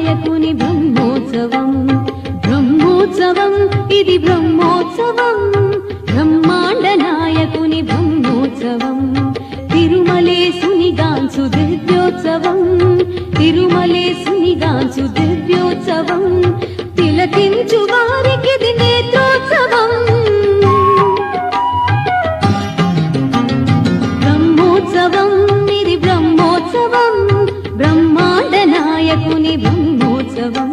నాయకుని బ్రహ్మోత్సవం బ్రహ్మోత్సవం ఇది బ్రహ్మోత్సవం బ్రహ్మాండ నాయకుని బ్రహ్మోత్సవం తిరుమలేశునిగాంచు దివ్యోత్సవం తిరుమలేశునిగాంచు దివ్యోత్సవం తిలకించు వారికిది నేత్రోత్సవం బ్రహ్మోత్సవం ఇది బ్రహ్మోత్సవం బ్రహ్మాండ నాయకుని బ్రహ్మోత్సవం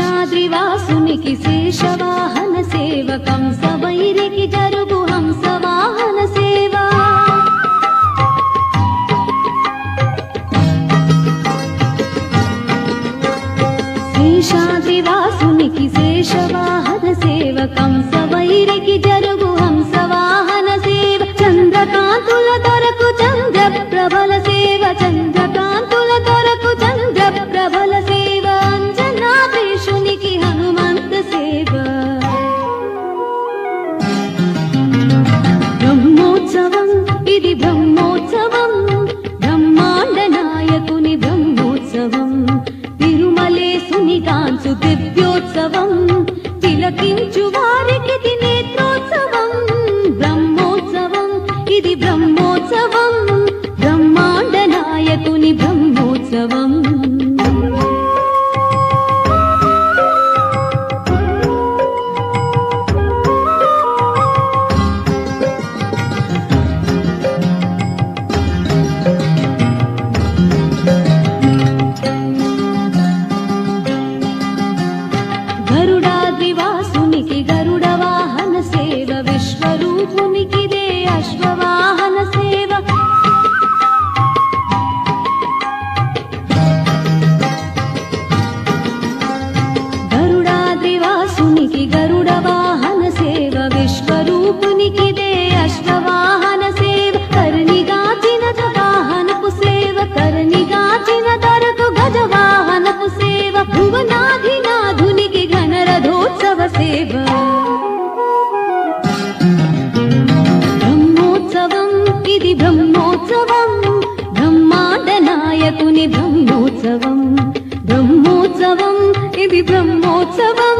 శేషాద్రివాసునికి శేషవాహన సేవ కంసవైరికి జరుగు హంసవాహన సేవ శేషాద్రివాసునికి శేషవాహన సేవ కంసవైరికి జరుగు హంసవాహన సేవ చంద్రకాంతుల దొరకు చంద్ర ప్రభల సేవ చంద్రకాంతుల దొరకు చంద్ర ప్రభల సేవ అంజనాద్రీశునికి హనుమంత సేవ బ్రహ్మోత్సవం ఇది బ్రహ్మోత్సవం బ్రహ్మాండ నాయకుని బ్రహ్మోత్సవం తిరుమలేశునిగాంచు దివ్యోత్సవం తిలకించు వారికిది నేత్రోత్సవం బ్రహ్మోత్సవం ఇది బ్రహ్మోత్సవం బ్రహ్మాండ నాయకుని బ్రహ్మోత్సవం గరుడాద్రివాసునికి గరుడ వాహన సేవ విశ్వరూపునికిదే అశ్వవాహన సేవ గరుడాద్రివాసునికి గరుడ వాహన సేవ విశ్వరూపునికిదే అశ్వవాహన సేవ కర్ణిగాచిన వాహనపు సేవ కర్ణిగాచిన దరకు గజవాహనపు సేవ భువనాధినాధునికి ఘనరథోత్సవ సేవ బ్రహ్మోత్సవం ఇది బ్రహ్మోత్సవం బ్రహ్మాండ నాయకుని బ్రహ్మోత్సవం బ్రహ్మోత్సవం ఇది బ్రహ్మోత్సవం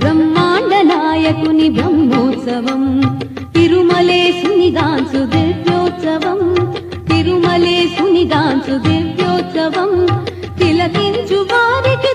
బ్రహ్మాండ నాయకుని బ్రహ్మోత్సవం తిరుమలేశునిగాంచు దివ్యోత్సవం తిరుమలేశునిగాంచు దివ్యోత్సవం తిలకించు వారికి